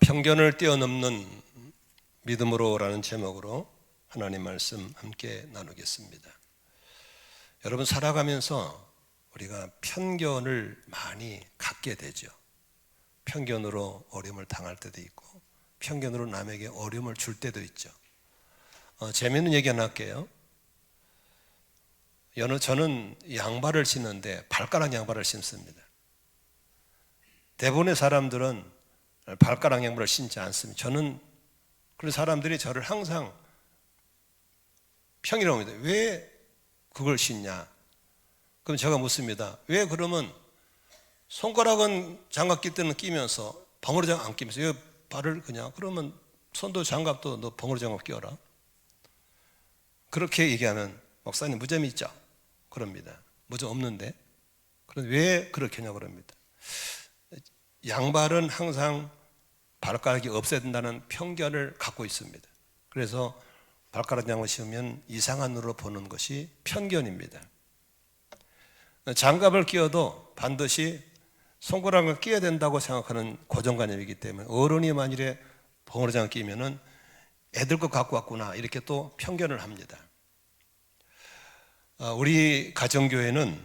편견을 뛰어넘는 믿음으로라는 제목으로 하나님 말씀 함께 나누겠습니다. 여러분, 살아가면서 우리가 편견을 많이 갖게 되죠. 편견으로 어려움을 당할 때도 있고 편견으로 남에게 어려움을 줄 때도 있죠. 재미있는 얘기 하나 할게요. 저는 양발을 신는데 발가락 양발을 신습니다. 대부분의 사람들은 발가락 양발을 신지 않습니다. 저는 그런 사람들이 저를 항상 평이라고 합니다. 왜 그걸 신냐? 그럼 제가 묻습니다. 왜 그러면 손가락은 장갑 낄 때는 끼면서 벙어리 장갑 안 끼면서 왜 발을 그냥? 그러면 손도 장갑도 너 벙어리 장갑 끼워라. 그렇게 얘기하면 목사님 무덤 있죠? 그럽니다. 무덤 없는데? 그런데 왜 그렇게 하냐고 그럽니다. 양발은 항상 발가락이 없어야 된다는 편견을 갖고 있습니다. 그래서 발가락 양을 신으면 이상한 눈으로 보는 것이 편견입니다. 장갑을 끼워도 반드시 손가락을 끼워야 된다고 생각하는 고정관념이기 때문에 어른이 만일에 벙어리 장갑 끼면은 애들 것 갖고 왔구나 이렇게 또 편견을 합니다. 우리 가정교회는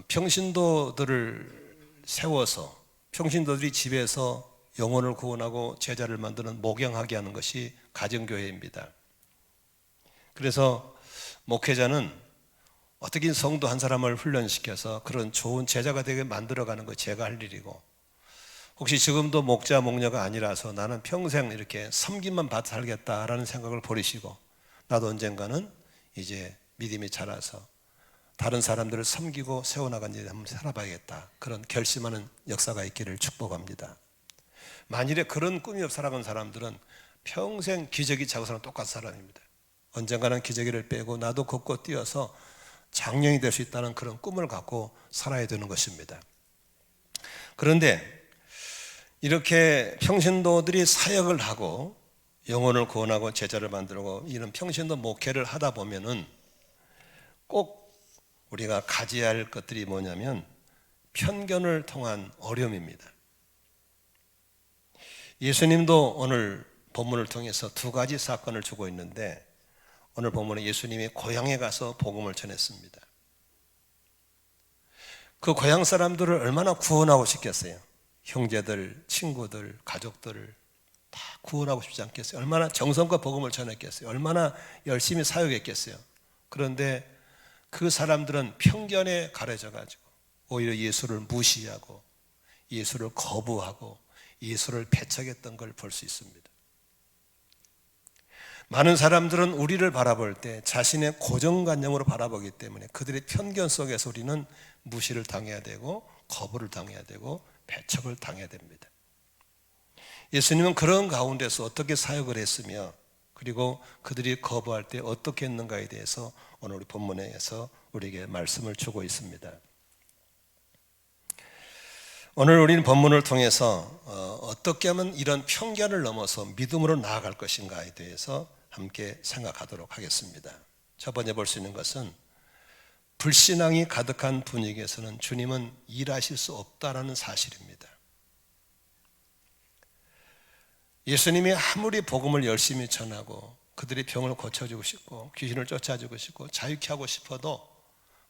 평신도들을 세워서 평신도들이 집에서 영혼을 구원하고 제자를 만드는 목양하게 하는 것이 가정교회입니다. 그래서 목회자는 어떻게 성도 한 사람을 훈련시켜서 그런 좋은 제자가 되게 만들어가는 거 제가 할 일이고, 혹시 지금도 목자 목녀가 아니라서 나는 평생 이렇게 섬김만 받아 살겠다라는 생각을 버리시고 나도 언젠가는 이제 믿음이 자라서 다른 사람들을 섬기고 세워나간 일을 한번 살아봐야겠다, 그런 결심하는 역사가 있기를 축복합니다. 만일에 그런 꿈이 없어 살아간 사람들은 평생 기저귀 차고 사는 똑같은 사람입니다. 언젠가는 기저귀를 빼고 나도 걷고 뛰어서 장령이 될 수 있다는 그런 꿈을 갖고 살아야 되는 것입니다. 그런데 이렇게 평신도들이 사역을 하고 영혼을 구원하고 제자를 만들고 이런 평신도 목회를 하다 보면은 꼭 우리가 가져야 할 것들이 뭐냐면 편견을 통한 어려움입니다. 예수님도 오늘 본문을 통해서 두 가지 사건을 주고 있는데, 오늘 본문은 예수님이 고향에 가서 복음을 전했습니다. 그 고향 사람들을 얼마나 구원하고 싶겠어요? 형제들, 친구들, 가족들을 다 구원하고 싶지 않겠어요? 얼마나 정성과 복음을 전했겠어요? 얼마나 열심히 사역했겠어요? 그런데 그 사람들은 편견에 가려져 가지고 오히려 예수를 무시하고 예수를 거부하고 예수를 배척했던 걸 볼 수 있습니다. 많은 사람들은 우리를 바라볼 때 자신의 고정관념으로 바라보기 때문에 그들의 편견 속에서 우리는 무시를 당해야 되고 거부를 당해야 되고 배척을 당해야 됩니다. 예수님은 그런 가운데서 어떻게 사역을 했으며 그리고 그들이 거부할 때 어떻게 했는가에 대해서 오늘 우리 본문에서 우리에게 말씀을 주고 있습니다. 오늘 우리는 본문을 통해서 어떻게 하면 이런 편견을 넘어서 믿음으로 나아갈 것인가에 대해서 함께 생각하도록 하겠습니다. 첫 번째 볼 수 있는 것은 불신앙이 가득한 분위기에서는 주님은 일하실 수 없다라는 사실입니다. 예수님이 아무리 복음을 열심히 전하고 그들의 병을 고쳐주고 싶고 귀신을 쫓아주고 싶고 자유케 하고 싶어도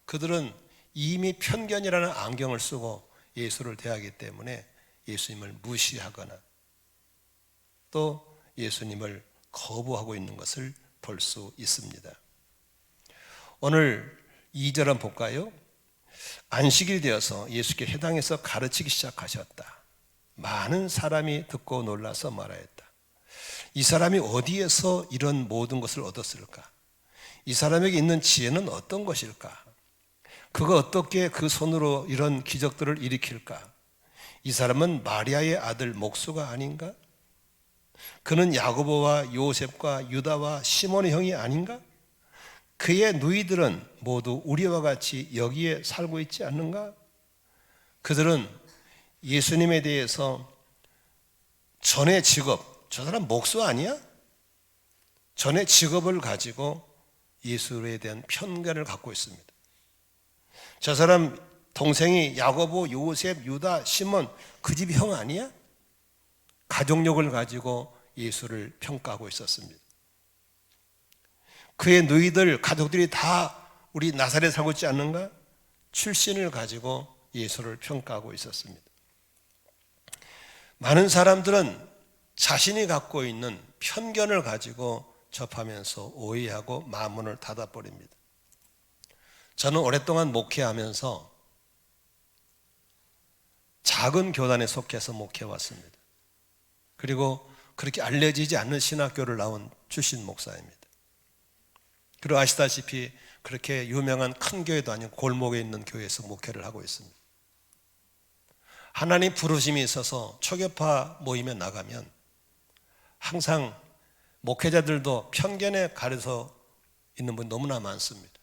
그들은 이미 편견이라는 안경을 쓰고 예수를 대하기 때문에 예수님을 무시하거나 또 예수님을 거부하고 있는 것을 볼 수 있습니다. 오늘 2절 한번 볼까요? 안식일이 되어서 예수께 회당에서 가르치기 시작하셨다. 많은 사람이 듣고 놀라서 말하였다. 이 사람이 어디에서 이런 모든 것을 얻었을까? 이 사람에게 있는 지혜는 어떤 것일까? 그가 어떻게 그 손으로 이런 기적들을 일으킬까? 이 사람은 마리아의 아들 목수가 아닌가? 그는 야고보와 요셉과 유다와 시몬의 형이 아닌가? 그의 누이들은 모두 우리와 같이 여기에 살고 있지 않는가? 그들은 예수님에 대해서 전의 직업, 저 사람 목수 아니야? 전의 직업을 가지고 예수에 대한 편견을 갖고 있습니다. 저 사람 동생이 야고보, 요셉, 유다, 시몬 그 집 형 아니야? 가족력을 가지고 예수를 평가하고 있었습니다. 그의 누이들, 가족들이 다 우리 나사렛에 살고 있지 않는가? 출신을 가지고 예수를 평가하고 있었습니다. 많은 사람들은 자신이 갖고 있는 편견을 가지고 접하면서 오해하고 마음문을 닫아버립니다. 저는 오랫동안 목회하면서 작은 교단에 속해서 목회해왔습니다. 그리고 그렇게 알려지지 않는 신학교를 나온 출신 목사입니다. 그리고 아시다시피 그렇게 유명한 큰 교회도 아니고 골목에 있는 교회에서 목회를 하고 있습니다. 하나님 부르심이 있어서 초교파 모임에 나가면 항상 목회자들도 편견에 가려서 있는 분 너무나 많습니다.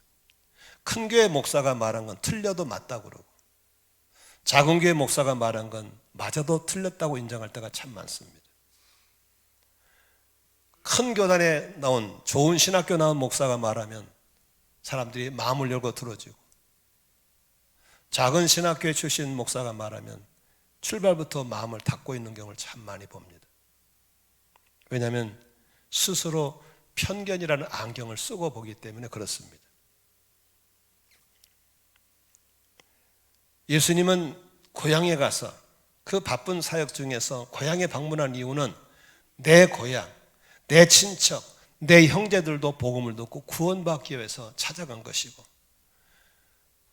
큰 교회 목사가 말한 건 틀려도 맞다고 그러고, 작은 교회 목사가 말한 건 맞아도 틀렸다고 인정할 때가 참 많습니다. 큰 교단에 나온 좋은 신학교 나온 목사가 말하면 사람들이 마음을 열고 들어주고, 작은 신학교에 출신 목사가 말하면 출발부터 마음을 닫고 있는 경우를 참 많이 봅니다. 왜냐하면 스스로 편견이라는 안경을 쓰고 보기 때문에 그렇습니다. 예수님은 고향에 가서 그 바쁜 사역 중에서 고향에 방문한 이유는 내 고향, 내 친척, 내 형제들도 복음을 듣고 구원받기 위해서 찾아간 것이고,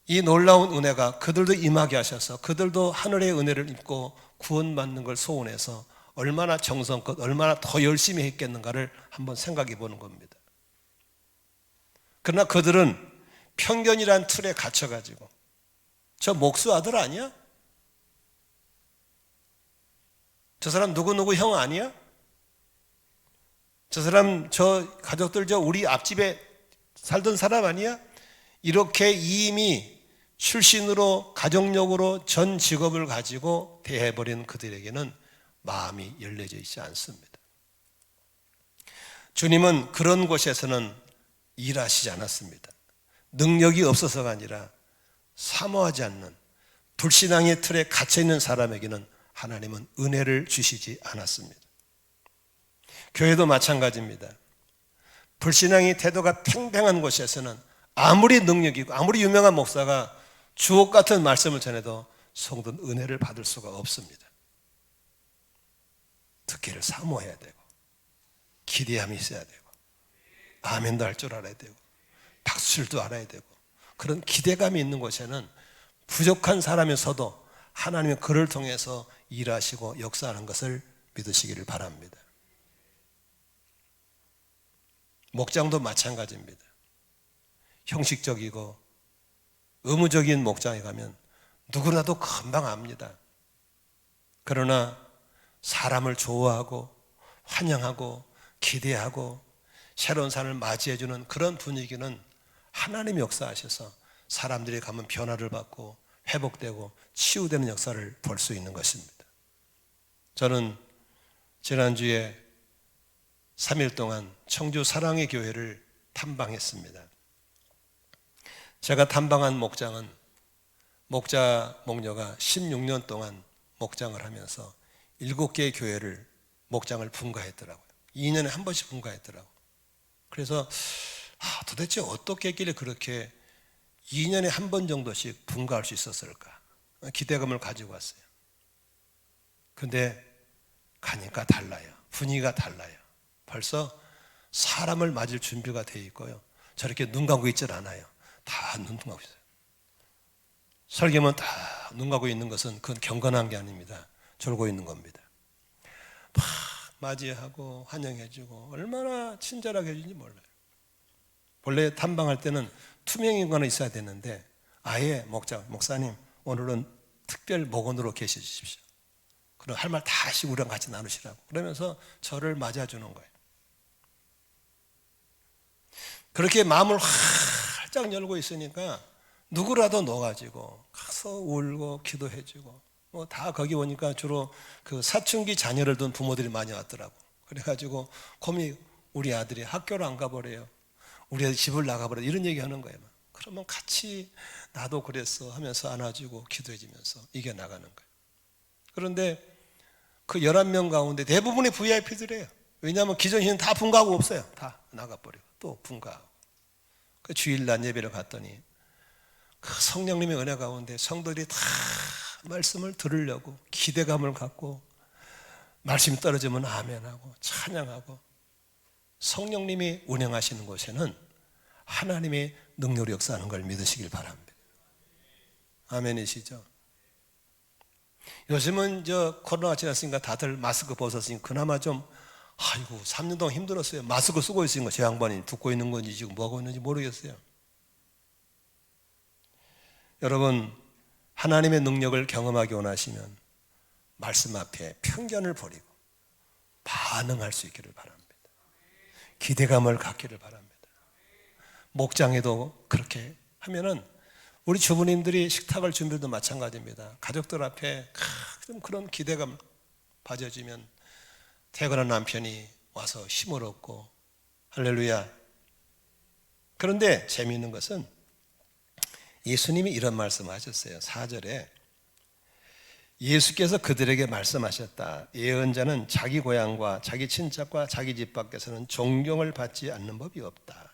이 놀라운 은혜가 그들도 임하게 하셔서 그들도 하늘의 은혜를 입고 구원받는 걸 소원해서 얼마나 정성껏 얼마나 더 열심히 했겠는가를 한번 생각해 보는 겁니다. 그러나 그들은 편견이란 틀에 갇혀가지고 저 목수 아들 아니야? 저 사람 누구누구 형 아니야? 저 사람 저 가족들 저 우리 앞집에 살던 사람 아니야? 이렇게 이미 출신으로 가족력으로 전 직업을 가지고 대해버린 그들에게는 마음이 열려져 있지 않습니다. 주님은 그런 곳에서는 일하시지 않았습니다. 능력이 없어서가 아니라 사모하지 않는 불신앙의 틀에 갇혀있는 사람에게는 하나님은 은혜를 주시지 않았습니다. 교회도 마찬가지입니다. 불신앙의 태도가 팽팽한 곳에서는 아무리 능력이고 아무리 유명한 목사가 주옥 같은 말씀을 전해도 성도는 은혜를 받을 수가 없습니다. 듣기를 사모해야 되고 기대함이 있어야 되고 아멘도 할 줄 알아야 되고 박수칠도 알아야 되고, 그런 기대감이 있는 곳에는 부족한 사람에서도 하나님은 그를 통해서 일하시고 역사하는 것을 믿으시기를 바랍니다. 목장도 마찬가지입니다. 형식적이고 의무적인 목장에 가면 누구라도 금방 압니다. 그러나 사람을 좋아하고 환영하고 기대하고 새로운 삶을 맞이해주는 그런 분위기는 하나님이 역사하셔서 사람들이 가면 변화를 받고 회복되고 치유되는 역사를 볼 수 있는 것입니다. 저는 지난주에 3일 동안 청주 사랑의 교회를 탐방했습니다. 제가 탐방한 목장은 목자 목녀가 16년 동안 목장을 하면서 7개의 교회를 목장을 분가했더라고요. 2년에 한 번씩 분가했더라고요. 그래서 도대체 어떻게 했길래 그렇게 2년에 한 번 정도씩 분가할 수 있었을까 기대감을 가지고 왔어요. 근데 가니까 달라요. 분위기가 달라요. 벌써 사람을 맞을 준비가 되어 있고요. 저렇게 눈 감고 있질 않아요. 다 눈 감고 있어요. 설교만 다 눈 감고 있는 것은 그건 경건한 게 아닙니다. 졸고 있는 겁니다. 막 맞이하고 환영해주고 얼마나 친절하게 해주는지 몰라요. 원래 탐방할 때는 투명인간이 있어야 되는데 아예 목사님 오늘은 특별 목원으로 계셔 주십시오. 그럼 할 말 다 하시고 우리랑 같이 나누시라고 그러면서 저를 맞아주는 거예요. 그렇게 마음을 활짝 열고 있으니까 누구라도 넣어가지고 가서 울고 기도해주고 뭐 다 거기 오니까 주로 그 사춘기 자녀를 둔 부모들이 많이 왔더라고. 그래가지고 곰이 우리 아들이 학교를 안 가버려요. 우리 아들 집을 나가버려. 이런 얘기 하는 거예요. 그러면 같이 나도 그랬어 하면서 안아주고 기도해주면서 이겨나가는 거예요. 그런데 그 11명 가운데 대부분이 VIP들이에요. 왜냐하면 기존 신은 다 분가하고 없어요. 다 나가버리고 또 분가하고. 그 주일날 예배를 갔더니 그 성령님의 은혜 가운데 성도들이 다 말씀을 들으려고 기대감을 갖고 말씀이 떨어지면 아멘하고 찬양하고, 성령님이 운행하시는 곳에는 하나님의 능력으로 역사하는 걸 믿으시길 바랍니다. 아멘이시죠? 요즘은 코로나가 지났으니까 다들 마스크 벗었으니까 그나마 좀, 아이고 3년 동안 힘들었어요. 마스크 쓰고 있으니까 제 양반이 듣고 있는 건지 지금 뭐하고 있는지 모르겠어요. 여러분, 하나님의 능력을 경험하기 원하시면 말씀 앞에 편견을 버리고 반응할 수 있기를 바랍니다. 기대감을 갖기를 바랍니다. 목장에도 그렇게 하면은, 우리 주부님들이 식탁을 준비도 마찬가지입니다. 가족들 앞에 좀 그런 기대감 가져지면 퇴근한 남편이 와서 힘을 얻고, 할렐루야. 그런데 재미있는 것은 예수님이 이런 말씀을 하셨어요. 4절에 예수께서 그들에게 말씀하셨다. 예언자는 자기 고향과 자기 친척과 자기 집 밖에서는 존경을 받지 않는 법이 없다.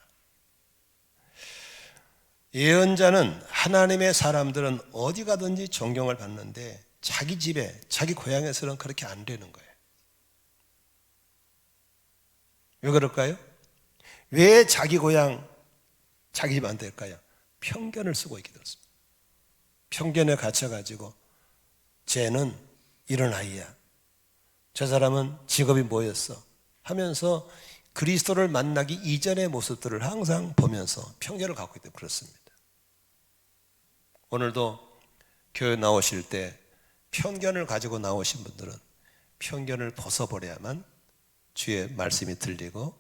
예언자는, 하나님의 사람들은 어디 가든지 존경을 받는데 자기 집에 자기 고향에서는 그렇게 안 되는 거예요. 왜 그럴까요? 왜 자기 고향 자기 집 안 될까요? 편견을 쓰고 있게 됐습니다. 편견에 갇혀가지고 쟤는 이런 아이야, 저 사람은 직업이 뭐였어 하면서 그리스도를 만나기 이전의 모습들을 항상 보면서 편견을 갖고 있기 때문에 그렇습니다. 오늘도 교회 나오실 때 편견을 가지고 나오신 분들은 편견을 벗어버려야만 주의 말씀이 들리고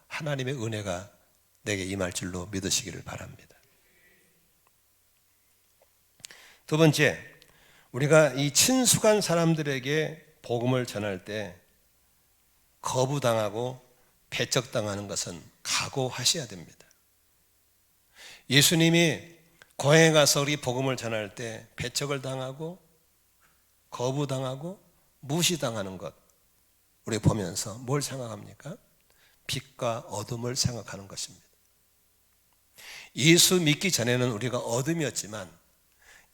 하나님의 은혜가 내게 임할 줄로 믿으시기를 바랍니다. 두 번째, 우리가 이 친숙한 사람들에게 복음을 전할 때 거부당하고 배척당하는 것은 각오하셔야 됩니다. 예수님이 고향에 가서 우리 복음을 전할 때 배척을 당하고 거부당하고 무시당하는 것, 우리 보면서 뭘 생각합니까? 빛과 어둠을 생각하는 것입니다. 예수 믿기 전에는 우리가 어둠이었지만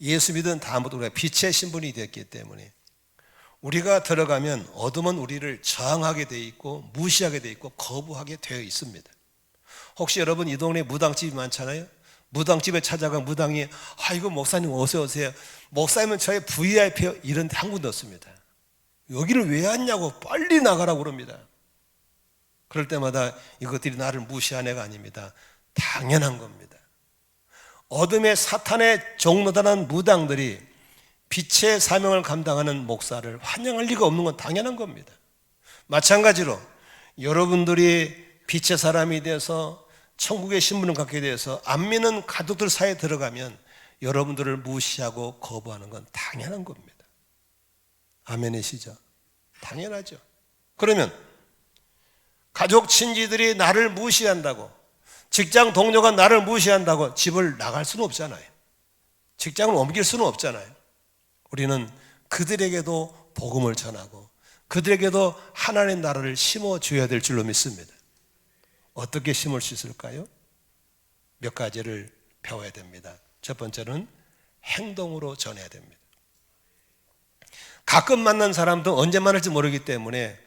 예수 믿은 다음부터 우리가 빛의 신분이 되었기 때문에 우리가 들어가면 어둠은 우리를 저항하게 되어 있고 무시하게 되어 있고 거부하게 되어 있습니다. 혹시 여러분 이 동네에 무당집이 많잖아요. 무당집에 찾아가 무당이, 아이고 목사님 어서 오세요, 목사님은 저의 VIP요, 이런 데 한 군데 없습니다. 여기를 왜 왔냐고 빨리 나가라고 그럽니다. 그럴 때마다 이것들이 나를 무시한 애가 아닙니다. 당연한 겁니다. 어둠의 사탄의 종노다는 무당들이 빛의 사명을 감당하는 목사를 환영할 리가 없는 건 당연한 겁니다. 마찬가지로 여러분들이 빛의 사람이 돼서 천국의 신분을 갖게 돼서 안 믿는 가족들 사이에 들어가면 여러분들을 무시하고 거부하는 건 당연한 겁니다. 아멘이시죠? 당연하죠. 그러면 가족 친지들이 나를 무시한다고, 직장 동료가 나를 무시한다고 집을 나갈 수는 없잖아요. 직장을 옮길 수는 없잖아요. 우리는 그들에게도 복음을 전하고 그들에게도 하나님의 나라를 심어줘야 될 줄로 믿습니다. 어떻게 심을 수 있을까요? 몇 가지를 배워야 됩니다. 첫 번째는 행동으로 전해야 됩니다. 가끔 만난 사람도 언제 만날지 모르기 때문에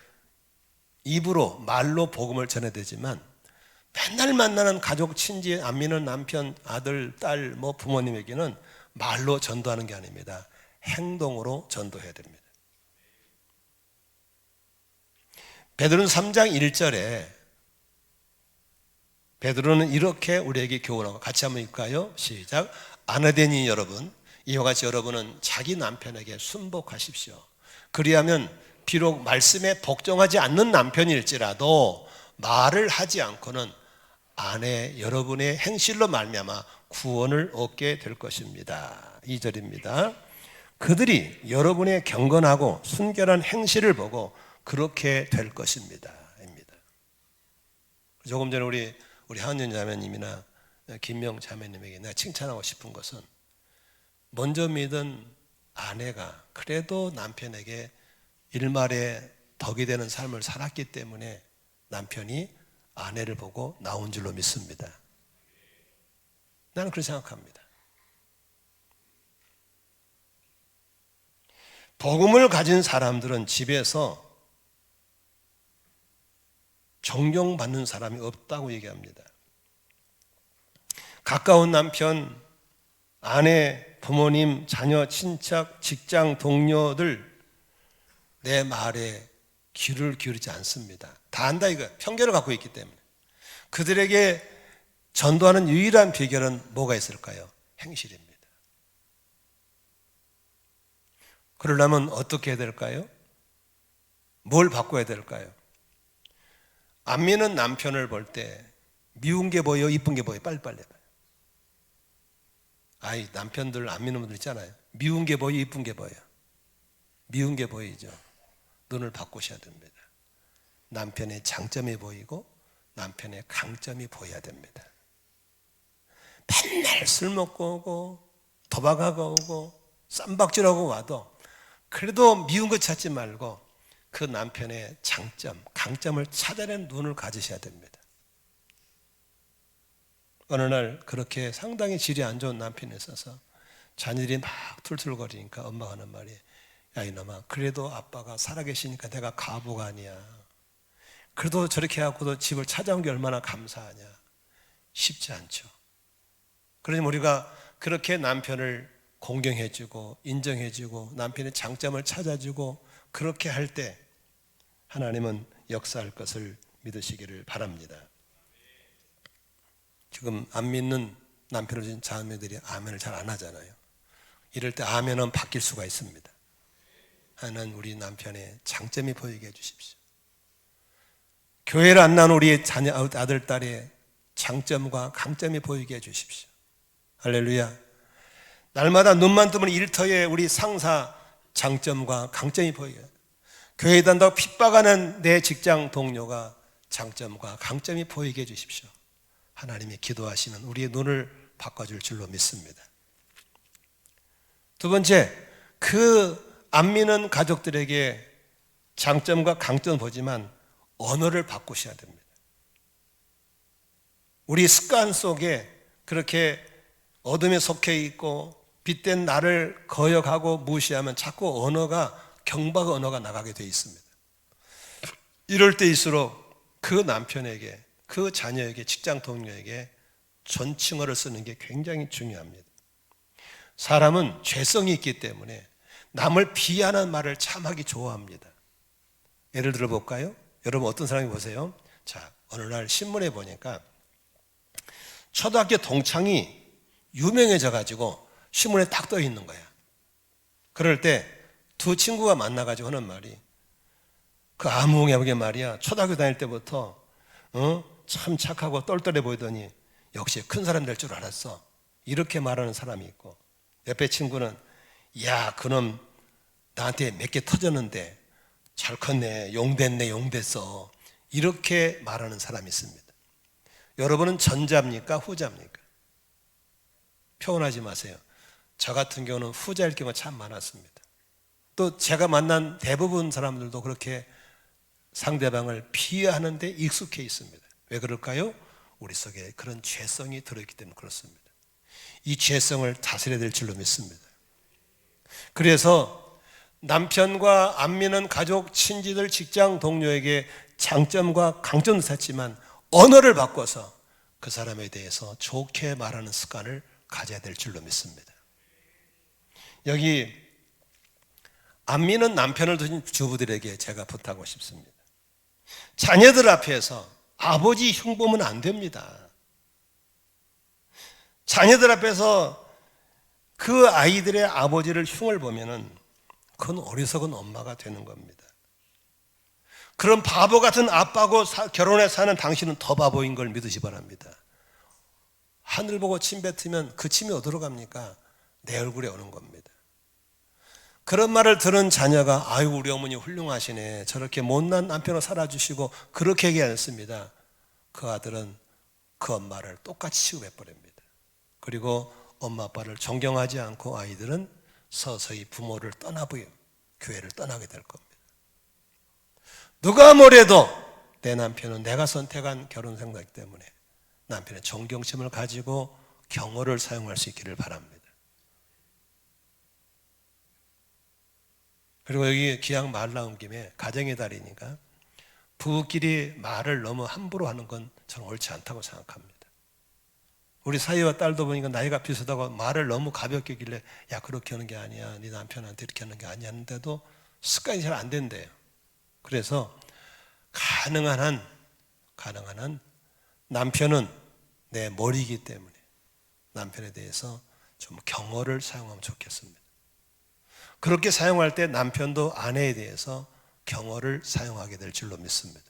입으로 말로 복음을 전해야 되지만, 맨날 만나는 가족, 친지, 안 믿는 남편, 아들, 딸, 부모님에게는 말로 전도하는 게 아닙니다. 행동으로 전도해야 됩니다. 베드로는 3장 1절에 베드로는 이렇게 우리에게 교훈하고, 같이 한번 읽을까요? 시작. 아내되니 여러분, 이와 같이 여러분은 자기 남편에게 순복하십시오. 그리하면 비록 말씀에 복종하지 않는 남편일지라도 말을 하지 않고는 아내 여러분의 행실로 말미암아 구원을 얻게 될 것입니다. 2절입니다. 그들이 여러분의 경건하고 순결한 행실을 보고 그렇게 될 것입니다. 입니다. 조금 전에 우리 한윤 자매님이나 김명 자매님에게 내가 칭찬하고 싶은 것은, 먼저 믿은 아내가 그래도 남편에게 일말에 덕이 되는 삶을 살았기 때문에 남편이 아내를 보고 나온 줄로 믿습니다. 나는 그렇게 생각합니다. 복음을 가진 사람들은 집에서 존경받는 사람이 없다고 얘기합니다. 가까운 남편, 아내, 부모님, 자녀, 친척, 직장 동료들 내 말에 귀를 기울이지 않습니다. 다 안다 이거야. 편견을 갖고 있기 때문에. 그들에게 전도하는 유일한 비결은 뭐가 있을까요? 행실입니다. 그러려면 어떻게 해야 될까요? 뭘 바꿔야 될까요? 안 믿는 남편을 볼 때 미운 게 보여, 이쁜 게 보여? 빨리빨리 해봐요. 아이, 남편들 안 믿는 분들 있잖아요. 미운 게 보여, 이쁜 게 보여? 미운 게 보이죠. 눈을 바꾸셔야 됩니다. 남편의 장점이 보이고 남편의 강점이 보여야 됩니다. 맨날 술 먹고 오고 도박하고 오고 쌈박질하고 와도 그래도 미운 거 찾지 말고 그 남편의 장점, 강점을 찾아내는 눈을 가지셔야 됩니다. 어느 날 그렇게 상당히 질이 안 좋은 남편이 있어서 자녀들이 막 툴툴거리니까 엄마가 하는 말이, 야 이놈아, 그래도 아빠가 살아계시니까 내가 가부가 아니야. 그래도 저렇게 해갖고도 집을 찾아온 게 얼마나 감사하냐. 쉽지 않죠. 그러니 우리가 그렇게 남편을 공경해주고 인정해주고 남편의 장점을 찾아주고 그렇게 할 때 하나님은 역사할 것을 믿으시기를 바랍니다. 지금 안 믿는 남편을 진 자매들이 아멘을 잘 안 하잖아요. 이럴 때 아멘은 바뀔 수가 있습니다. 하나는 우리 남편의 장점이 보이게 해주십시오. 교회를 안 나온 우리 자녀, 아들, 딸의 장점과 강점이 보이게 해주십시오. 할렐루야. 날마다 눈만 뜨면 일터에 우리 상사 장점과 강점이 보이게, 교회에 단다고 핍박하는 내 직장 동료가 장점과 강점이 보이게 해주십시오. 하나님이 기도하시면 우리의 눈을 바꿔줄 줄로 믿습니다. 두 번째, 그 안 믿는 가족들에게 장점과 강점을 보지만 언어를 바꾸셔야 됩니다. 우리 습관 속에 그렇게 어둠에 속해 있고 빛된 나를 거역하고 무시하면 자꾸 언어가 경박 언어가 나가게 되어 있습니다. 이럴 때일수록 그 남편에게, 그 자녀에게, 직장 동료에게 존칭어를 쓰는 게 굉장히 중요합니다. 사람은 죄성이 있기 때문에 남을 비하하는 말을 참 하기 좋아합니다. 예를 들어 볼까요? 여러분 어떤 사람이 보세요. 자, 어느 날 신문에 보니까 초등학교 동창이 유명해져 가지고 신문에 딱 떠 있는 거야. 그럴 때 두 친구가 만나가지고 하는 말이, 그 아무개하게 말이야, 초등학교 다닐 때부터 참 착하고 똘똘해 보이더니 역시 큰 사람 될 줄 알았어. 이렇게 말하는 사람이 있고, 옆에 친구는 야 그놈 나한테 몇 개 터졌는데 잘 컸네, 용됐네, 용됐어, 이렇게 말하는 사람이 있습니다. 여러분은 전자입니까 후자입니까? 표현하지 마세요. 저 같은 경우는 후자일 경우가 참 많았습니다. 또 제가 만난 대부분 사람들도 그렇게 상대방을 비하하는 데 익숙해 있습니다. 왜 그럴까요? 우리 속에 그런 죄성이 들어있기 때문에 그렇습니다. 이 죄성을 다스려야 될 줄로 믿습니다. 그래서 남편과 안 믿는 가족, 친지들, 직장 동료에게 장점과 강점도 찾지만 언어를 바꿔서 그 사람에 대해서 좋게 말하는 습관을 가져야 될 줄로 믿습니다. 여기 안 믿는 남편을 두신 주부들에게 제가 부탁하고 싶습니다. 자녀들 앞에서 아버지 흉 보면 안 됩니다. 자녀들 앞에서 그 아이들의 아버지를 흉을 보면은 그건 어리석은 엄마가 되는 겁니다. 그런 바보 같은 아빠하고 결혼해서 사는 당신은 더 바보인 걸 믿으시 바랍니다. 하늘 보고 침 뱉으면 그 침이 어디로 갑니까? 내 얼굴에 오는 겁니다. 그런 말을 들은 자녀가 아유 우리 어머니 훌륭하시네, 저렇게 못난 남편을 살아주시고 그렇게 얘기 안 했습니다. 그 아들은 그 엄마를 똑같이 취급해버립니다. 그리고 엄마 아빠를 존경하지 않고 아이들은 서서히 부모를 떠나보여 교회를 떠나게 될 겁니다. 누가 뭐래도 내 남편은 내가 선택한 결혼 생각 때문에 남편의 존경심을 가지고 경어를 사용할 수 있기를 바랍니다. 그리고 여기 기왕 말 나온 김에 가정의 달이니까 부부끼리 말을 너무 함부로 하는 건 저는 옳지 않다고 생각합니다. 우리 사위와 딸도 보니까 나이가 비슷하고 말을 너무 가볍게 하길래 야 그렇게 하는 게 아니야, 네 남편한테 이렇게 하는 게 아니야 하는데도 습관이 잘 안 된대요. 그래서 가능한 한 남편은 내 머리이기 때문에 남편에 대해서 좀 경어를 사용하면 좋겠습니다. 그렇게 사용할 때 남편도 아내에 대해서 경어를 사용하게 될 줄로 믿습니다.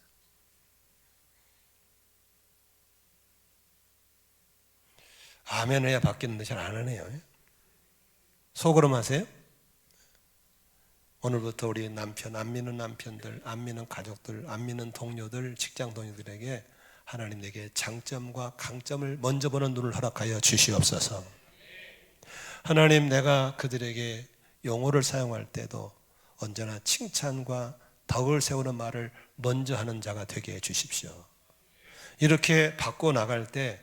아멘 해야 바뀌는데 잘 안 하네요. 속으로 하세요? 오늘부터 우리 남편, 안 믿는 남편들, 안 믿는 가족들, 안 믿는 동료들, 직장 동료들에게 하나님 내게 장점과 강점을 먼저 보는 눈을 허락하여 주시옵소서. 하나님, 내가 그들에게 용어를 사용할 때도 언제나 칭찬과 덕을 세우는 말을 먼저 하는 자가 되게 해 주십시오. 이렇게 바꿔 나갈 때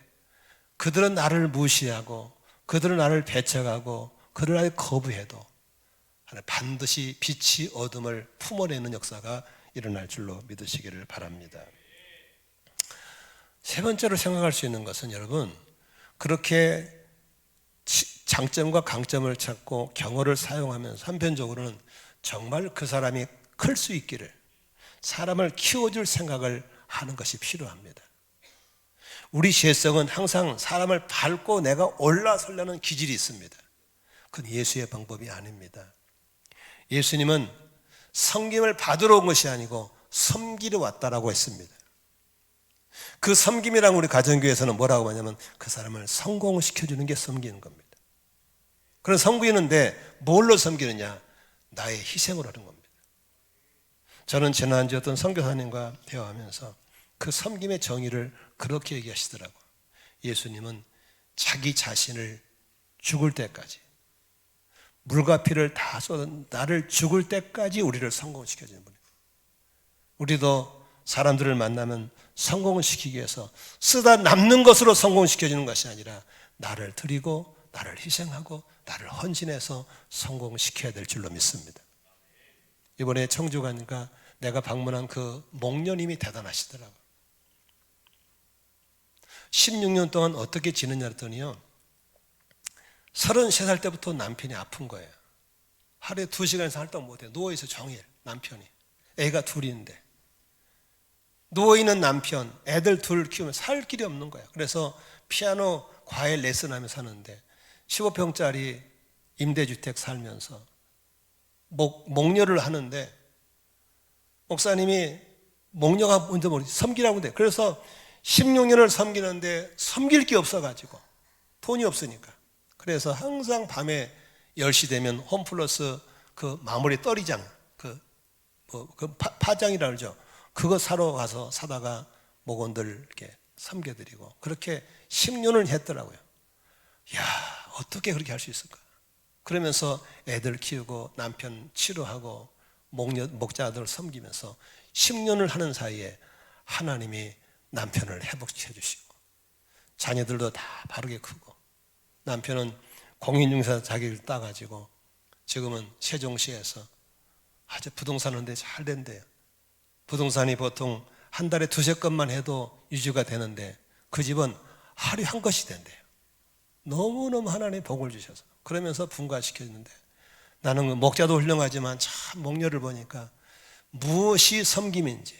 그들은 나를 무시하고 그들은 나를 배척하고 그들을 아예 거부해도 반드시 빛이 어둠을 품어내는 역사가 일어날 줄로 믿으시기를 바랍니다. 세 번째로 생각할 수 있는 것은 여러분, 그렇게 장점과 강점을 찾고 경어를 사용하면서 한편적으로는 정말 그 사람이 클 수 있기를, 사람을 키워줄 생각을 하는 것이 필요합니다. 우리 죄성은 항상 사람을 밟고 내가 올라서려는 기질이 있습니다. 그건 예수의 방법이 아닙니다. 예수님은 섬김을 받으러 온 것이 아니고 섬기러 왔다라고 했습니다. 그 섬김이랑 우리 가정교회에서는 뭐라고 하냐면 그 사람을 성공시켜주는 게 섬기는 겁니다. 그런 섬기는데 뭘로 섬기느냐? 나의 희생으로 하는 겁니다. 저는 지난주에 어떤 선교사님과 대화하면서 그 섬김의 정의를 그렇게 얘기하시더라고요. 예수님은 자기 자신을 죽을 때까지, 물과 피를 다 쏟아 나를 죽을 때까지 우리를 성공시켜주는 분이에요. 우리도 사람들을 만나면 성공을 시키기 위해서 쓰다 남는 것으로 성공시켜주는 것이 아니라 나를 드리고 나를 희생하고 나를 헌신해서 성공시켜야 될 줄로 믿습니다. 이번에 청주 가니까 내가 방문한 그 목녀님이 대단하시더라고요. 16년 동안 어떻게 지내냐 했더니요, 33살 때부터 남편이 아픈 거예요. 하루에 2시간 이상 활동 못해요. 누워있어 종일. 남편이 애가 둘인데 누워있는 남편, 애들 둘 키우면 살 길이 없는 거예요. 그래서 피아노 과외 레슨하며 사는데 15평짜리 임대주택 살면서 목녀를 하는데 목사님이 목녀가 뭔지 모르지 섬기라고 돼. 그래서 16년을 섬기는데 섬길 게 없어가지고 돈이 없으니까, 그래서 항상 밤에 10시 되면 홈플러스 그 마무리 떨이장, 파장이라 그러죠. 그거 사러 가서 사다가 목원들 이렇게 섬겨드리고 그렇게 10년을 했더라고요. 야, 어떻게 그렇게 할 수 있을까? 그러면서 애들 키우고 남편 치료하고 목자들 섬기면서 10년을 하는 사이에 하나님이 남편을 회복시켜 주시고 자녀들도 다 바르게 크고, 남편은 공인중개사 자격을 따가지고 지금은 세종시에서 아주 부동산 하는데 잘 된대요. 부동산이 보통 한 달에 2-3건만 해도 유지가 되는데 그 집은 하루에 한 것이 된대요. 너무너무 하나님이 복을 주셔서 그러면서 분가시켰는데, 나는 목자도 훌륭하지만 참 목녀를 보니까 무엇이 섬김인지,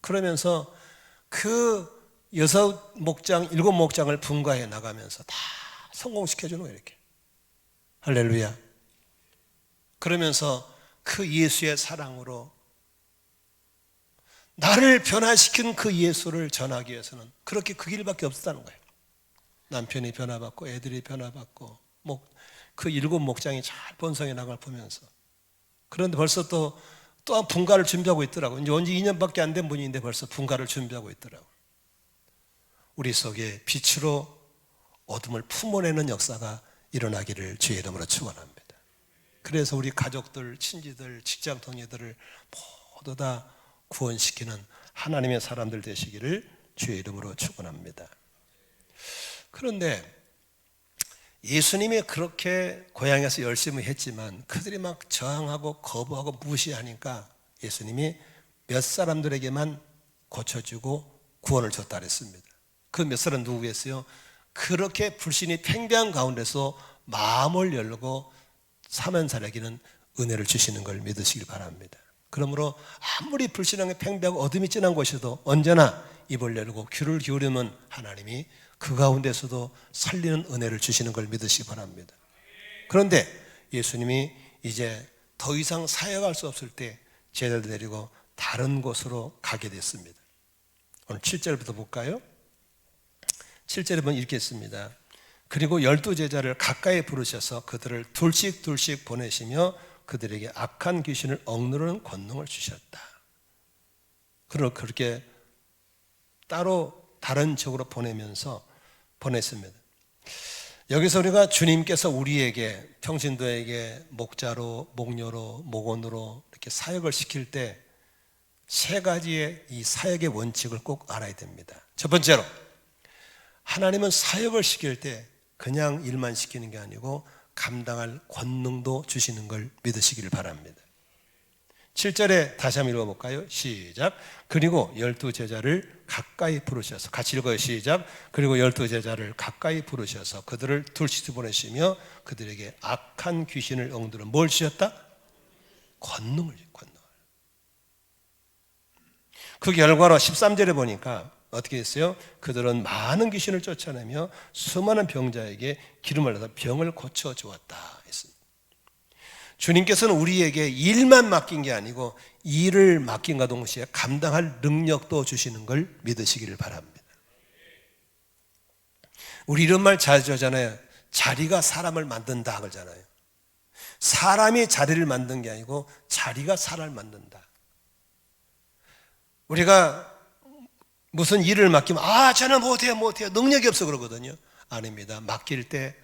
그러면서 그 6목장, 7목장을 분가해 나가면서 다 성공시켜주는 거예요. 이렇게 할렐루야. 그러면서 그 예수의 사랑으로 나를 변화시킨 그 예수를 전하기 위해서는 그렇게 그 길밖에 없었다는 거예요. 남편이 변화받고 애들이 변화받고 그 7목장이 잘 번성해 나갈 보면서, 그런데 벌써 또 분가를 준비하고 있더라고요. 이제 언제 2년밖에 안 된 분인데 벌써 분가를 준비하고 있더라고요. 우리 속에 빛으로 어둠을 품어내는 역사가 일어나기를 주의 이름으로 축원합니다. 그래서 우리 가족들, 친지들, 직장 동료들을 모두 다 구원시키는 하나님의 사람들 되시기를 주의 이름으로 축원합니다. 그런데 예수님이 그렇게 고향에서 열심히 했지만 그들이 막 저항하고 거부하고 무시하니까 예수님이 몇 사람들에게만 고쳐주고 구원을 줬다 그랬습니다. 그 몇 사람 누구겠어요? 그렇게 불신이 팽배한 가운데서 마음을 열고 사면사에게는 은혜를 주시는 걸 믿으시길 바랍니다. 그러므로 아무리 불신앙이 팽배하고 어둠이 진한 곳에도 언제나 입을 열고 귀를 기울이면 하나님이 그 가운데서도 살리는 은혜를 주시는 걸 믿으시기 바랍니다. 그런데 예수님이 이제 더 이상 사역할 수 없을 때 제자들 데리고 다른 곳으로 가게 됐습니다. 오늘 7절부터 볼까요? 7절에 보면 읽겠습니다. 그리고 12제자를 가까이 부르셔서 그들을 둘씩 보내시며 그들에게 악한 귀신을 억누르는 권능을 주셨다. 그렇게 따로 다른 지역으로 보냈습니다. 여기서 우리가 주님께서 우리에게 평신도에게 목자로, 목녀로, 목원으로 이렇게 사역을 시킬 때 세 가지의 이 사역의 원칙을 꼭 알아야 됩니다. 첫 번째로 하나님은 사역을 시킬 때 그냥 일만 시키는 게 아니고 감당할 권능도 주시는 걸 믿으시기를 바랍니다. 7절에 다시 한번 읽어볼까요? 시작. 그리고 12제자를 가까이 부르셔서, 같이 읽어요. 시작. 그리고 12제자를 가까이 부르셔서 그들을 둘씩 보내시며 그들에게 악한 귀신을 억누르는 뭘 주셨다? 권능을. 그 결과로 13절에 보니까 어떻게 했어요? 그들은 많은 귀신을 쫓아내며 수많은 병자에게 기름을 넣어서 병을 고쳐주었다 했습니다. 주님께서는 우리에게 일만 맡긴 게 아니고 일을 맡긴과 동시에 감당할 능력도 주시는 걸 믿으시기를 바랍니다. 우리 이런 말 자주 하잖아요. 자리가 사람을 만든다 그러잖아요. 사람이 자리를 만든 게 아니고 자리가 사람을 만든다. 우리가 무슨 일을 맡기면 저는 못해요 능력이 없어 그러거든요. 아닙니다. 맡길 때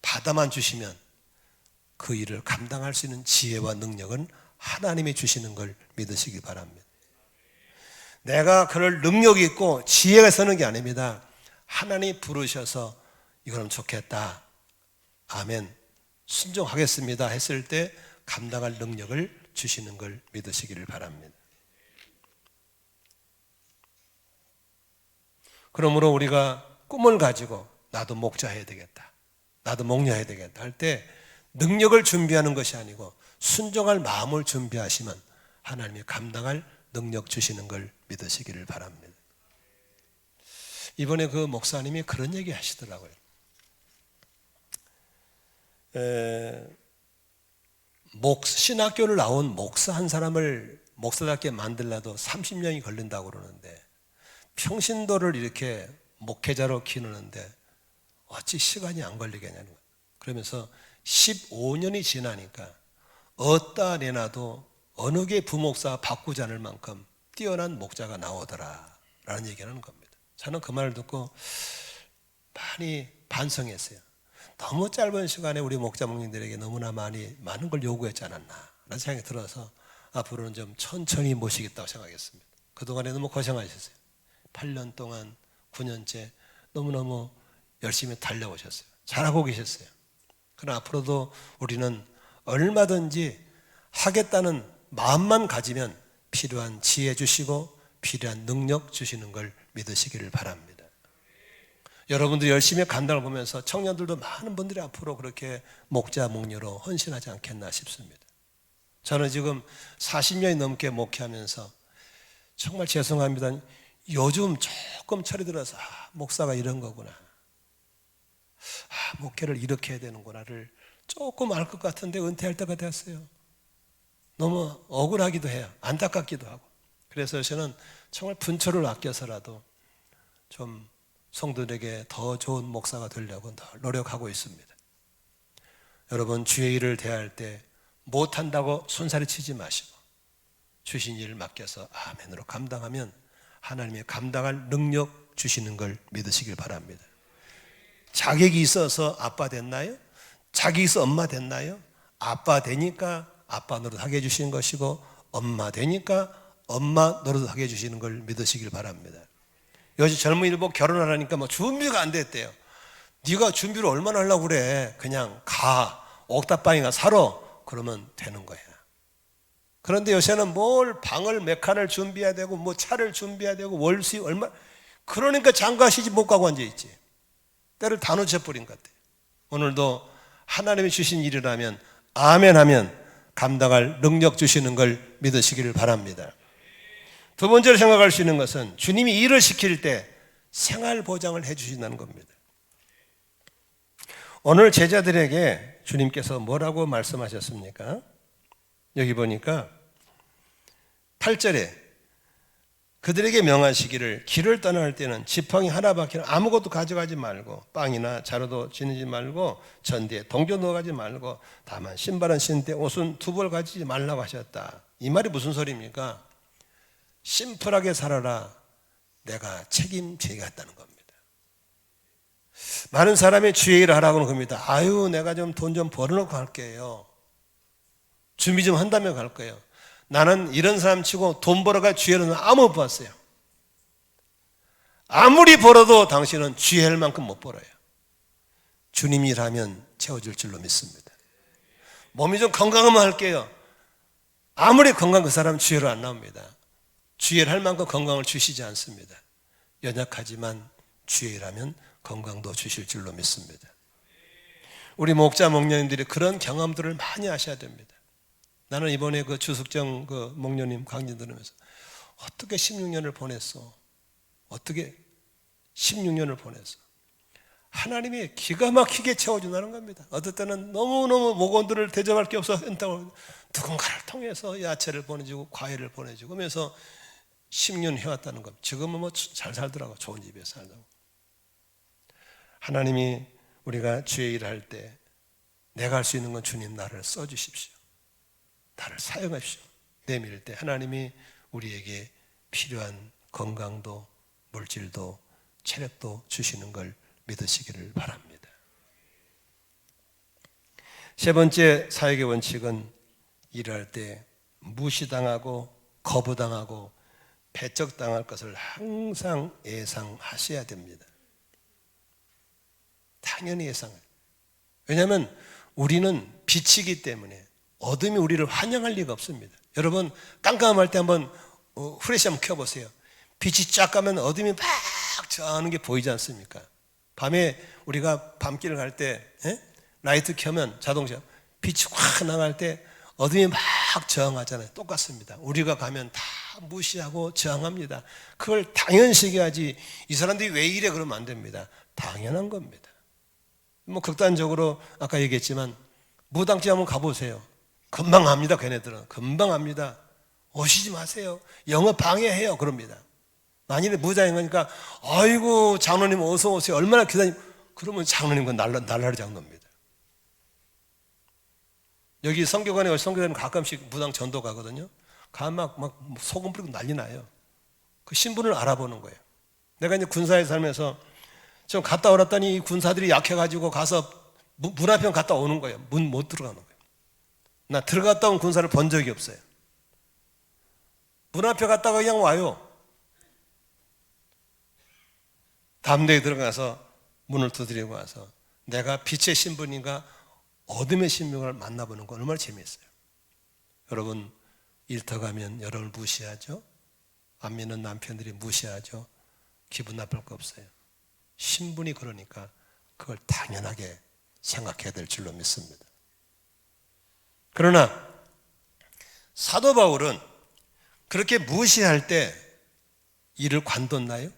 받아만 주시면 그 일을 감당할 수 있는 지혜와 능력은 하나님이 주시는 걸 믿으시기 바랍니다. 내가 그럴 능력이 있고 지혜가 있는 게 아닙니다. 하나님이 부르셔서 이거는 좋겠다, 아멘, 순종하겠습니다 했을 때 감당할 능력을 주시는 걸 믿으시기를 바랍니다. 그러므로 우리가 꿈을 가지고 나도 목자해야 되겠다, 나도 목녀해야 되겠다 할 때 능력을 준비하는 것이 아니고 순종할 마음을 준비하시면 하나님이 감당할 능력 주시는 걸 믿으시기를 바랍니다. 이번에 그 목사님이 그런 얘기 하시더라고요. 신학교를 나온 목사 한 사람을 목사답게 만들려도 30년이 걸린다고 그러는데 평신도를 이렇게 목회자로 키우는데 어찌 시간이 안 걸리겠냐는 거예요. 그러면서 15년이 지나니까 어디다 내놔도 어느 게 부목사 바꾸지 않을 만큼 뛰어난 목자가 나오더라 라는 얘기를 하는 겁니다. 저는 그 말을 듣고 많이 반성했어요. 너무 짧은 시간에 우리 목자 목님들에게 너무나 많은 걸 요구했지 않았나 라는 생각이 들어서 앞으로는 좀 천천히 모시겠다고 생각했습니다. 그동안에 너무 고생하셨어요. 8년 동안 9년째 너무너무 열심히 달려오셨어요. 잘하고 계셨어요. 그러나 앞으로도 우리는 얼마든지 하겠다는 마음만 가지면 필요한 지혜 주시고 필요한 능력 주시는 걸 믿으시기를 바랍니다. 여러분들 열심히 간다고 보면서 청년들도 많은 분들이 앞으로 그렇게 목자 목녀로 헌신하지 않겠나 싶습니다. 저는 지금 40년이 넘게 목회하면서 정말 죄송합니다. 요즘 조금 철이 들어서 목사가 이런 거구나, 목회를 이렇게 해야 되는구나를 조금 알 것 같은데 은퇴할 때가 됐어요. 너무 억울하기도 해요. 안타깝기도 하고. 그래서 저는 정말 분초를 아껴서라도 좀 성도들에게 더 좋은 목사가 되려고 노력하고 있습니다. 여러분, 주의 일을 대할 때 못한다고 손살이 치지 마시고 주신 일을 맡겨서 아멘으로 감당하면 하나님이 감당할 능력 주시는 걸 믿으시길 바랍니다. 자격이 있어서 아빠 됐나요? 자격이 있어 엄마 됐나요? 아빠 되니까 아빠 노릇하게 해주시는 것이고 엄마 되니까 엄마 노릇하게 해주시는 걸 믿으시길 바랍니다. 요즘 젊은이들 보고 결혼하라니까 뭐 준비가 안 됐대요. 네가 준비를 얼마나 하려고 그래. 그냥 가. 옥탑방이나 살아. 그러면 되는 거야. 그런데 요새는 뭘 방을 몇 칸을 준비해야 되고 뭐 차를 준비해야 되고 월수익 얼마, 그러니까 장가 시집 못 가고 앉아있지. 때를 다 놓쳐버린 것 같아요. 오늘도 하나님이 주신 일이라면 아멘 하면 감당할 능력 주시는 걸 믿으시기를 바랍니다. 두 번째로 생각할 수 있는 것은 주님이 일을 시킬 때 생활 보장을 해 주신다는 겁니다. 오늘 제자들에게 주님께서 뭐라고 말씀하셨습니까? 여기 보니까 8절에 그들에게 명하시기를 길을 떠날 때는 지팡이 하나밖에 아무것도 가져가지 말고 빵이나 자루도 지니지 말고 전대에 동전 넣어가지 말고 다만 신발은 신되 옷은 두 벌 가지지 말라고 하셨다. 이 말이 무슨 소리입니까? 심플하게 살아라. 내가 책임지겠다는 겁니다. 많은 사람이 주의 일을 하라고 하는 겁니다. 아유, 내가 좀 돈 좀 벌어놓고 갈게요. 준비 좀 한다며 갈 거예요. 나는 이런 사람 치고 돈 벌어가 주의를 아무 못 봤어요. 아무리 벌어도 당신은 주의할 만큼 못 벌어요. 주님이 일하면 채워줄 줄로 믿습니다. 몸이 좀 건강하면 할게요. 아무리 건강 그 사람은 주의로 안 나옵니다. 주의를 할 만큼 건강을 주시지 않습니다. 연약하지만 주의라면 건강도 주실 줄로 믿습니다. 우리 목자 목녀님들이 그런 경험들을 많이 하셔야 됩니다. 나는 이번에 그 주숙정 그 목녀님 강연 들으면서 어떻게 16년을 보냈어? 어떻게 16년을 보냈어? 하나님이 기가 막히게 채워준다는 겁니다. 어떨 때는 너무너무 목원들을 대접할 게 없어 누군가를 통해서 야채를 보내주고 과일을 보내주고 하면서 10년 해왔다는 겁니다. 지금은 뭐 잘 살더라고. 좋은 집에 살다고. 하나님이 우리가 주의 일을 할 때 내가 할 수 있는 건 주님 나를 써주십시오. 나를 사용하십시오. 내밀 때 하나님이 우리에게 필요한 건강도 물질도 체력도 주시는 걸 믿으시기를 바랍니다. 세 번째 사역의 원칙은 일할 때 무시당하고 거부당하고 배척당할 것을 항상 예상하셔야 됩니다. 당연히 예상해요. 왜냐하면 우리는 빛이기 때문에 어둠이 우리를 환영할 리가 없습니다. 여러분 깜깜할 때 한번 후레쉬 한번 켜보세요. 빛이 쫙 가면 어둠이 막 저하는 게 보이지 않습니까? 밤에 우리가 밤길을 갈 때 라이트 켜면 자동차 빛이 확 나갈 때 어둠이 막 저항하잖아요. 똑같습니다. 우리가 가면 다 무시하고 저항합니다. 그걸 당연시 여겨야지 이 사람들이 왜 이래 그러면 안 됩니다. 당연한 겁니다. 뭐 극단적으로 아까 얘기했지만 무당집 한번 가보세요. 금방 합니다. 걔네들은 금방 합니다. 오시지 마세요. 영업 방해해요. 그럽니다. 만일에 무당인 거니까 아이고 장로님 어서 오세요. 얼마나 기다림. 그러면 장로님과 날라리 장로입니다. 여기 성교관에 성교관은 가끔씩 무당 전도 가거든요. 가면 막 소금 뿌리고 난리 나요. 그 신분을 알아보는 거예요. 내가 이제 군사에 살면서 좀 갔다 오랬더니 이 군사들이 약해가지고 가서 문 앞에 갔다 오는 거예요. 문 못 들어가는 거예요. 나 들어갔다 온 군사를 본 적이 없어요. 문 앞에 갔다가 그냥 와요. 담대에 들어가서 문을 두드리고 와서 내가 빛의 신분인가 어둠의 신분을 만나보는 건 얼마나 재미있어요. 여러분 일터 가면 여러분을 무시하죠. 안 믿는 남편들이 무시하죠. 기분 나쁠 거 없어요. 신분이 그러니까 그걸 당연하게 생각해야 될 줄로 믿습니다. 그러나 사도 바울은 그렇게 무시할 때 이를 관뒀나요?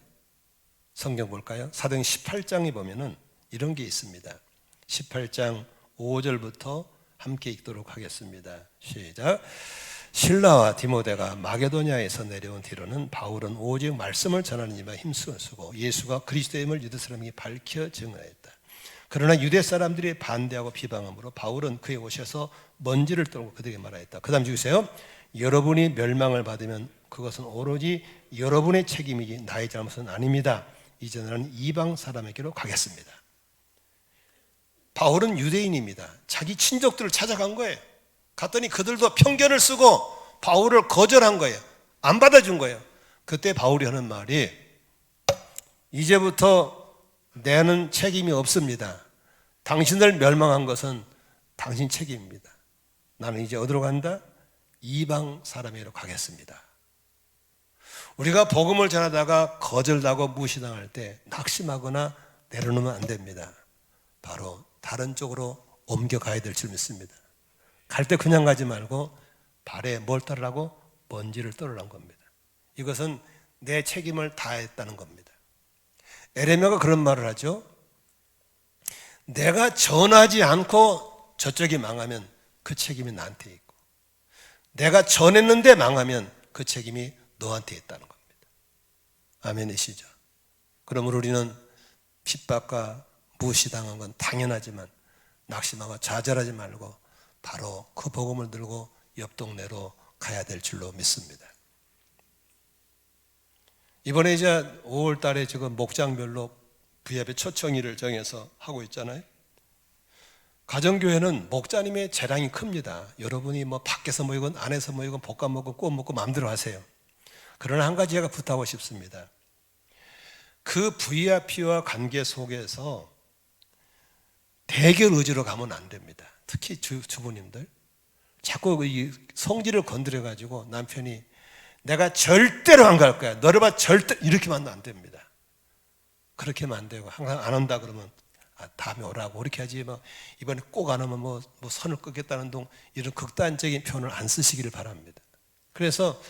성경 볼까요? 사도행 18장에 보면은 이런 게 있습니다. 18장 5절부터 함께 읽도록 하겠습니다. 시작. 실라와 디모데가 마게도냐에서 내려온 뒤로는 바울은 오직 말씀을 전하는 일에 힘쓰고 예수가 그리스도임을 유대 사람에게 밝혀 증언하였다. 그러나 유대 사람들이 반대하고 비방함으로 바울은 그에 오셔서 먼지를 떨고 그들에게 말하였다. 그 다음 주세요. 여러분이 멸망을 받으면 그것은 오로지 여러분의 책임이지 나의 잘못은 아닙니다. 이제 나는 이방 사람에게로 가겠습니다. 바울은 유대인입니다. 자기 친족들을 찾아간 거예요. 갔더니 그들도 편견을 쓰고 바울을 거절한 거예요. 안 받아준 거예요. 그때 바울이 하는 말이 이제부터 내는 책임이 없습니다. 당신을 멸망한 것은 당신 책임입니다. 나는 이제 어디로 간다? 이방 사람에게로 가겠습니다. 우리가 복음을 전하다가 거절당하고 무시당할 때 낙심하거나 내려놓으면 안 됩니다. 바로 다른 쪽으로 옮겨가야 될 줄 믿습니다. 갈 때 그냥 가지 말고 발에 뭘 따르라고? 먼지를 떨으라는 겁니다. 이것은 내 책임을 다했다는 겁니다. 에레미야가 그런 말을 하죠. 내가 전하지 않고 저쪽이 망하면 그 책임이 나한테 있고, 내가 전했는데 망하면 그 책임이 너한테 있다는 겁니다. 아멘이시죠? 그러므로 우리는 핍박과 무시당한 건 당연하지만 낙심하고 좌절하지 말고 바로 그 복음을 들고 옆 동네로 가야 될 줄로 믿습니다. 이번에 이제 5월 달에 지금 목장별로 V앱의 초청일을 정해서 하고 있잖아요. 가정교회는 목자님의 재량이 큽니다. 여러분이 뭐 밖에서 모이건 안에서 모이건 볶아 먹고 구워 먹고 마음대로 하세요. 그러나 한 가지 제가 부탁하고 싶습니다. 그 VIP와 관계 속에서 대결 의지로 가면 안 됩니다. 특히 주부님들 자꾸 이 성질을 건드려 가지고 남편이 내가 절대로 안 갈 거야, 너를 봐 절대, 이렇게 하면 안 됩니다. 그렇게 하면 안 되고, 항상 안 온다 그러면 다음에 오라고 이렇게 하지, 뭐 이번에 꼭 안 오면 뭐 선을 끄겠다는 등 이런 극단적인 표현을 안 쓰시기를 바랍니다. 그래서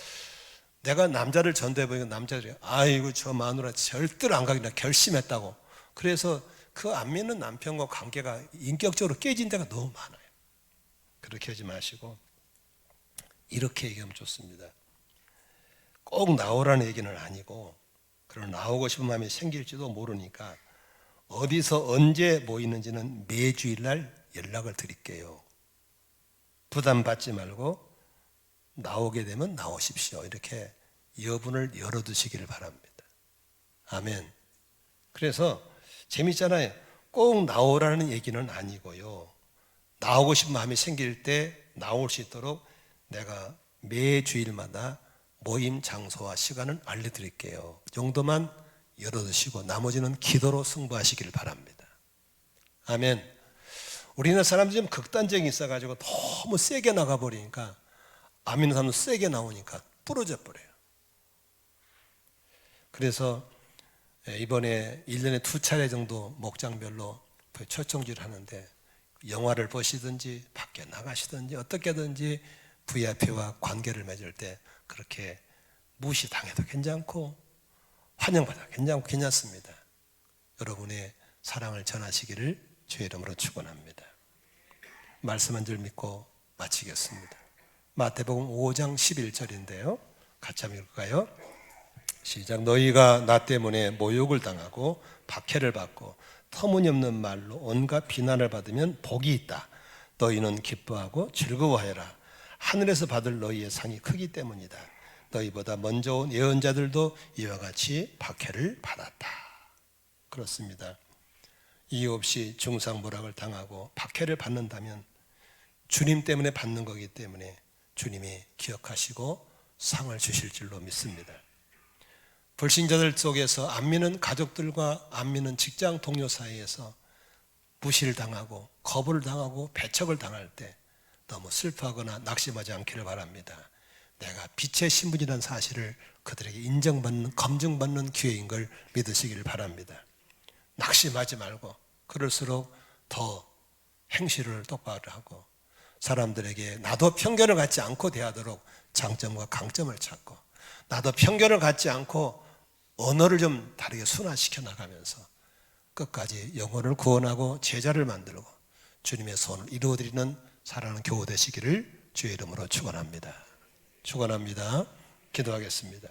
내가 남자를 전도해 보니까 남자들이 아이고 저 마누라 절대로 안 가기나 결심했다고. 그래서 그 안 믿는 남편과 관계가 인격적으로 깨진 데가 너무 많아요. 그렇게 하지 마시고 이렇게 얘기하면 좋습니다. 꼭 나오라는 얘기는 아니고, 그런 나오고 싶은 마음이 생길지도 모르니까 어디서 언제 모이는지는 매주일날 연락을 드릴게요. 부담받지 말고 나오게 되면 나오십시오. 이렇게 여분을 열어두시기를 바랍니다. 아멘. 그래서 재밌잖아요. 꼭 나오라는 얘기는 아니고요. 나오고 싶은 마음이 생길 때 나올 수 있도록 내가 매 주일마다 모임 장소와 시간을 알려드릴게요. 이 정도만 열어두시고 나머지는 기도로 승부하시기를 바랍니다. 아멘. 우리나라 사람들이 좀 극단적인 게 있어가지고 너무 세게 나가버리니까 안 믿는 사람도 세게 나오니까 부러져 버려요. 그래서 이번에 1년에 2차례 정도 목장별로 초청지를 하는데 영화를 보시든지 밖에 나가시든지 어떻게든지 VIP와 관계를 맺을 때 그렇게 무시당해도 괜찮고 환영받아도 괜찮습니다. 여러분의 사랑을 전하시기를 주의 이름으로 축원합니다. 말씀 한 줄 믿고 마치겠습니다. 마태복음 5장 11절인데요. 같이 한번 읽을까요? 시작. 너희가 나 때문에 모욕을 당하고 박해를 받고 터무니없는 말로 온갖 비난을 받으면 복이 있다. 너희는 기뻐하고 즐거워하여라. 하늘에서 받을 너희의 상이 크기 때문이다. 너희보다 먼저 온 예언자들도 이와 같이 박해를 받았다. 그렇습니다. 이유 없이 중상모락을 당하고 박해를 받는다면 주님 때문에 받는 거기 때문에 주님이 기억하시고 상을 주실 줄로 믿습니다. 불신자들 속에서 안 믿는 가족들과 안 믿는 직장 동료 사이에서 무시를 당하고 거부를 당하고 배척을 당할 때 너무 슬퍼하거나 낙심하지 않기를 바랍니다. 내가 빛의 신분이라는 사실을 그들에게 인정받는, 검증받는 기회인 걸 믿으시기를 바랍니다. 낙심하지 말고 그럴수록 더 행실을 똑바로 하고 사람들에게 나도 편견을 갖지 않고 대하도록 장점과 강점을 찾고 나도 편견을 갖지 않고 언어를 좀 다르게 순화시켜 나가면서 끝까지 영혼을 구원하고 제자를 만들고 주님의 손을 이루어드리는 사랑하는 교우 되시기를 주의 이름으로 축원합니다. 축원합니다. 기도하겠습니다.